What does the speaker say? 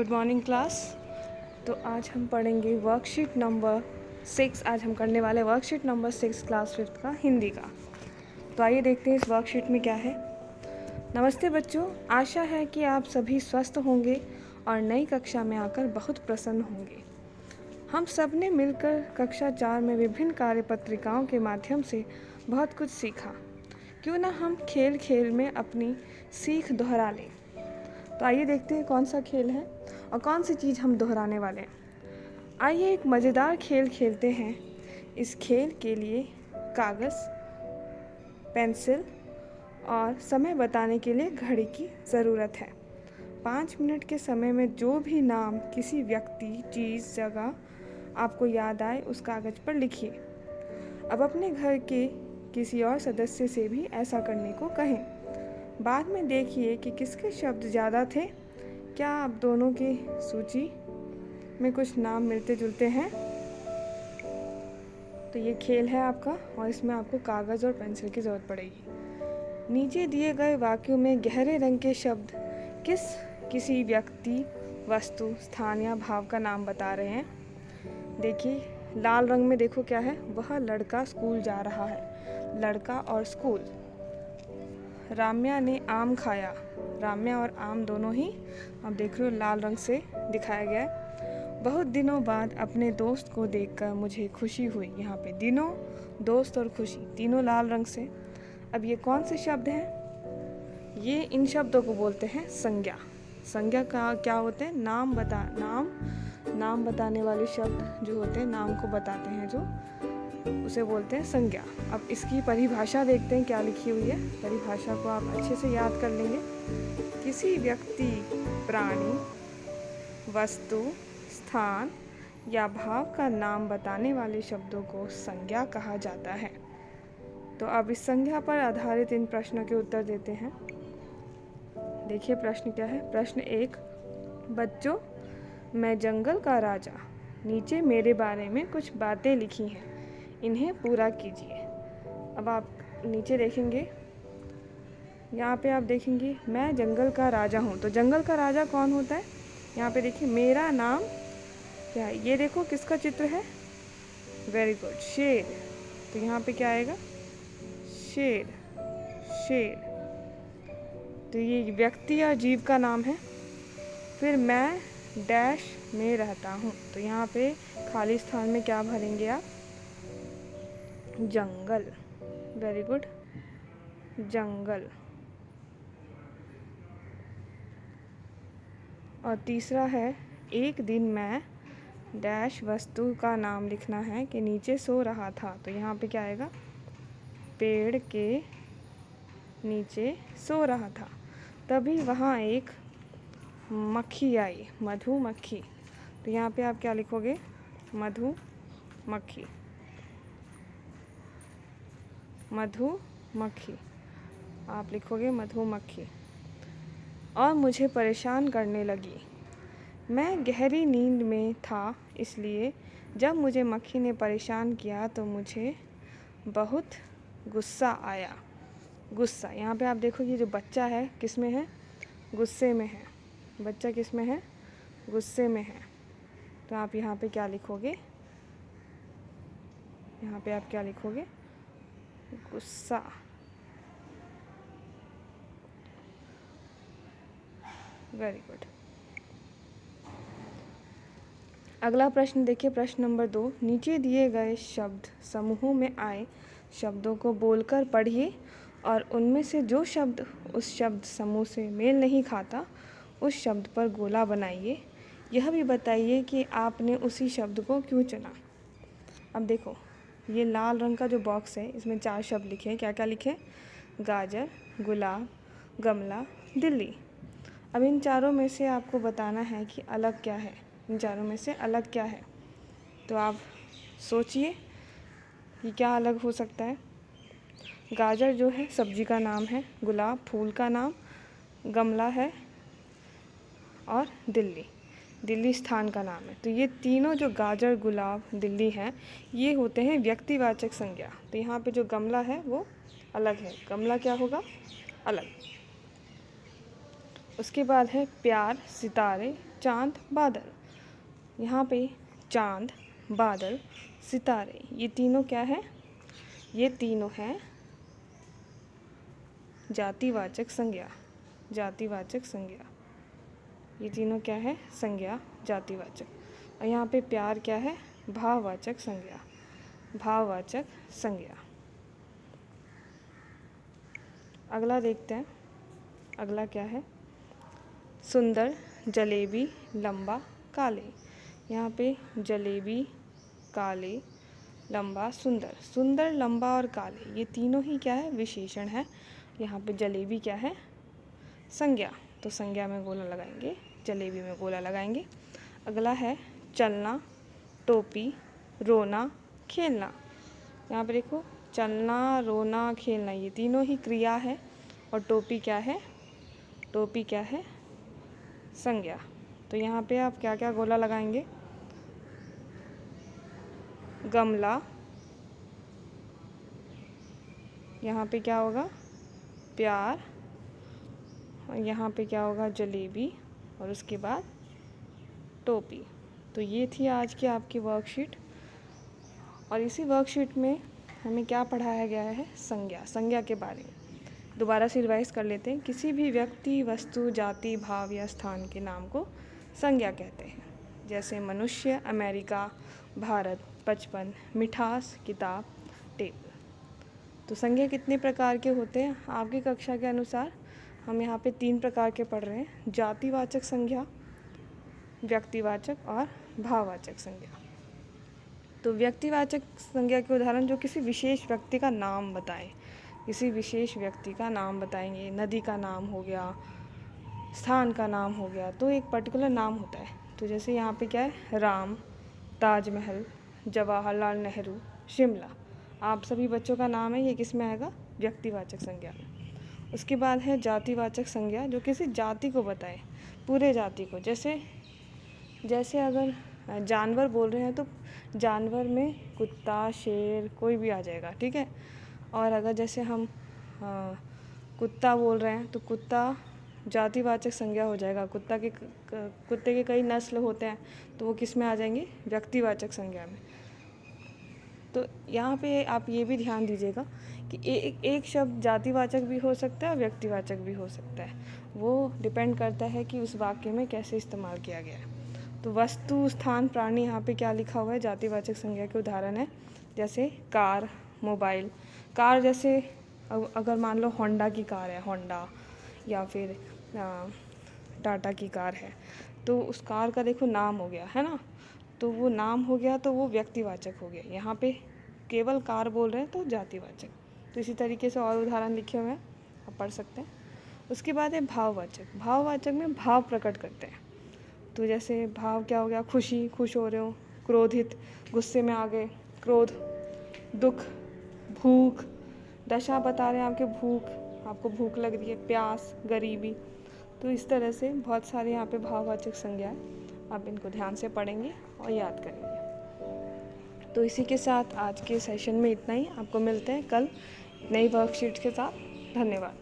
Good morning class. तो आज हम पढ़ेंगे वर्कशीट नंबर 6। आज हम करने वाले वर्कशीट नंबर 6 क्लास 5 का हिंदी का। तो आइए देखते हैं इस वर्कशीट में क्या है। नमस्ते बच्चों, आशा है कि आप सभी स्वस्थ होंगे और नई कक्षा में आकर बहुत प्रसन्न होंगे। हम सब ने मिलकर कक्षा 4 में विभिन्न कार्यपत्रिकाओं के माध्यम से बहुत कुछ सीखा। क्यों ना हम खेल खेल में अपनी सीख दोहरा लें। तो आइए देखते हैं कौन सा खेल है और कौन सी चीज़ हम दोहराने वाले हैं। आइए एक मज़ेदार खेल खेलते हैं। इस खेल के लिए कागज़, पेंसिल और समय बताने के लिए घड़ी की ज़रूरत है। 5 मिनट के समय में जो भी नाम किसी व्यक्ति, चीज़, जगह आपको याद आए उस कागज़ पर लिखिए। अब अपने घर के किसी और सदस्य से भी ऐसा करने को कहें। बाद में देखिए कि किसके शब्द ज़्यादा थे। क्या आप दोनों की सूची में कुछ नाम मिलते जुलते हैं? तो ये खेल है आपका और इसमें आपको कागज़ और पेंसिल की ज़रूरत पड़ेगी। नीचे दिए गए वाक्यों में गहरे रंग के शब्द किसी व्यक्ति, वस्तु, स्थान या भाव का नाम बता रहे हैं। देखिए लाल रंग में देखो क्या है, वह लड़का स्कूल जा रहा है। लड़का और स्कूल। राम्या ने आम खाया। राम्या और आम दोनों ही आप देख रहे हो लाल रंग से दिखाया गया है। बहुत दिनों बाद अपने दोस्त को देखकर मुझे खुशी हुई। यहाँ पे दिनों, दोस्त और खुशी तीनों लाल रंग से। अब ये कौन से शब्द हैं? ये इन शब्दों को बोलते हैं संज्ञा। संज्ञा का क्या होते हैं? नाम बताने वाले शब्द जो होते हैं, नाम को बताते हैं, जो उसे बोलते हैं संज्ञा। अब इसकी परिभाषा देखते हैं क्या लिखी हुई है। परिभाषा को आप अच्छे से याद कर लेंगे। किसी व्यक्ति, प्राणी, वस्तु, स्थान या भाव का नाम बताने वाले शब्दों को संज्ञा कहा जाता है। तो अब इस संज्ञा पर आधारित इन प्रश्नों के उत्तर देते हैं। देखिए प्रश्न क्या है। प्रश्न 1, बच्चों मैं जंगल का राजा। नीचे मेरे बारे में कुछ बातें लिखी हैं, इन्हें पूरा कीजिए। अब आप नीचे देखेंगे, यहाँ पे आप देखेंगे मैं जंगल का राजा हूँ। तो जंगल का राजा कौन होता है? यहाँ पे देखिए मेरा नाम क्या है। ये देखो किसका चित्र है? वेरी गुड, शेर। तो यहाँ पे क्या आएगा? शेर, शेर। तो ये व्यक्ति या जीव का नाम है। फिर मैं डैश में रहता हूँ। तो यहाँ पे खाली स्थान में क्या भरेंगे आप? जंगल। वेरी गुड, जंगल। और तीसरा है एक दिन मैं डैश वस्तु का नाम लिखना है कि नीचे सो रहा था। तो यहाँ पे क्या आएगा? पेड़ के नीचे सो रहा था। तभी वहाँ एक मक्खी आई, मधुमक्खी। तो यहाँ पे आप क्या लिखोगे? मधुमक्खी, मधुमक्खी आप लिखोगे मधुमक्खी। और मुझे परेशान करने लगी। मैं गहरी नींद में था, इसलिए जब मुझे मक्खी ने परेशान किया तो मुझे बहुत गुस्सा आया। गुस्सा, यहाँ पे आप देखो ये जो बच्चा है किस में है? गुस्से में है। बच्चा किस में है? गुस्से में है। तो आप यहाँ पे क्या लिखोगे? यहाँ पे आप क्या लिखोगे? गुस्सा। Very good. अगला प्रश्न देखिए, प्रश्न नंबर 2। नीचे दिए गए शब्द समूहों में आए शब्दों को बोलकर पढ़िए और उनमें से जो शब्द उस शब्द समूह से मेल नहीं खाता उस शब्द पर गोला बनाइए। यह भी बताइए कि आपने उसी शब्द को क्यों चुना। अब देखो ये लाल रंग का जो बॉक्स है, इसमें 4 शब्द लिखे हैं। क्या क्या लिखे? गाजर, गुलाब, गमला, दिल्ली। अब इन चारों में से आपको बताना है कि अलग क्या है। इन चारों में से अलग क्या है? तो आप सोचिए कि क्या अलग हो सकता है। गाजर जो है सब्जी का नाम है, गुलाब फूल का नाम, गमला है और दिल्ली स्थान का नाम है। तो ये तीनों जो गाजर, गुलाब, दिल्ली हैं, ये होते हैं व्यक्तिवाचक संज्ञा। तो यहाँ पे जो गमला है वो अलग है। गमला क्या होगा? अलग। उसके बाद है प्यार, सितारे, चाँद, बादल। यहाँ पे चाँद, बादल, सितारे, ये तीनों क्या है? ये तीनों हैं जातिवाचक संज्ञा। जातिवाचक संज्ञा, ये तीनों क्या है? संज्ञा, जातिवाचक। और यहाँ पे प्यार क्या है? भाववाचक संज्ञा। भाववाचक संज्ञा। अगला देखते हैं। अगला क्या है? सुंदर, जलेबी, लंबा, काले। यहाँ पे जलेबी, काले, लंबा, सुंदर। सुंदर, लंबा और काले, ये तीनों ही क्या है? विशेषण है। यहाँ पे जलेबी क्या है? संज्ञा, तो संज्ञा में गोला लगाएंगे, जलेबी में गोला लगाएंगे। अगला है चलना, टोपी, रोना, खेलना। यहाँ पे देखो, चलना, रोना, खेलना, ये तीनों ही क्रिया है। और टोपी क्या है? टोपी क्या है? संज्ञा। तो यहाँ पे आप क्या क्या गोला लगाएंगे? गमला, यहाँ पे क्या होगा? प्यार, और यहाँ पे क्या होगा? जलेबी, और उसके बाद टोपी। तो ये थी आज की आपकी वर्कशीट। और इसी वर्कशीट में हमें क्या पढ़ाया गया है? संज्ञा। संज्ञा के बारे में दोबारा से रिवाइज कर लेते हैं। किसी भी व्यक्ति, वस्तु, जाति, भाव या स्थान के नाम को संज्ञा कहते हैं। जैसे मनुष्य, अमेरिका, भारत, 55, मिठास, किताब, टेबल। तो संज्ञा कितने प्रकार के होते हैं? आपकी कक्षा के अनुसार हम यहाँ पे 3 प्रकार के पढ़ रहे हैं। जातिवाचक संज्ञा, व्यक्तिवाचक और भाववाचक संज्ञा। तो व्यक्तिवाचक संज्ञा के उदाहरण जो किसी विशेष व्यक्ति का नाम बताएं। किसी विशेष व्यक्ति का नाम बताएंगे। नदी का नाम हो गया, स्थान का नाम हो गया, तो एक पर्टिकुलर नाम होता है। तो जैसे यहाँ पे क्या है? राम, ताजमहल, जवाहरलाल नेहरू, शिमला। आप सभी बच्चों का नाम है, ये किस में आएगा? व्यक्तिवाचक संज्ञा में। उसके बाद है जातिवाचक संज्ञा, जो किसी जाति को बताए, पूरे जाति को। जैसे अगर जानवर बोल रहे हैं तो जानवर में कुत्ता, शेर, कोई भी आ जाएगा, ठीक है। और अगर जैसे हम कुत्ता बोल रहे हैं तो कुत्ता जातिवाचक संज्ञा हो जाएगा। कुत्ते के कई नस्ल होते हैं, तो वो किस में आ जाएंगे? व्यक्तिवाचक संज्ञा में। तो यहाँ पे आप ये भी ध्यान दीजिएगा कि एक शब्द जातिवाचक भी हो सकता है और व्यक्तिवाचक भी हो सकता है। वो डिपेंड करता है कि उस वाक्य में कैसे इस्तेमाल किया गया है। तो वस्तु, स्थान, प्राणी, यहाँ पे क्या लिखा हुआ है? जातिवाचक संज्ञा के उदाहरण है। जैसे कार, मोबाइल। कार जैसे अगर मान लो होंडा की कार है, होंडा, या फिर टाटा की कार है, तो उस कार का देखो नाम हो गया है ना, तो वो नाम हो गया, तो वो व्यक्तिवाचक हो गया। यहाँ पे केवल कार बोल रहे हैं तो जातिवाचक। तो इसी तरीके से और उदाहरण लिखे हुए हैं, आप पढ़ सकते हैं। उसके बाद है भाववाचक। भाववाचक में भाव प्रकट करते हैं। तो जैसे भाव क्या हो गया? खुशी, खुश हो रहे हो, क्रोधित, गुस्से में आ गए, क्रोध, दुख, भूख, दशा बता रहे हैं आपके, आपको भूख लग रही है, प्यास, गरीबी। तो इस तरह से बहुत सारे यहाँ पे भाववाचक संज्ञा है। आप इनको ध्यान से पढ़ेंगे और याद करेंगे। तो इसी के साथ आज के सेशन में इतना ही। आपको मिलते हैं कल नई वर्कशीट के साथ। धन्यवाद।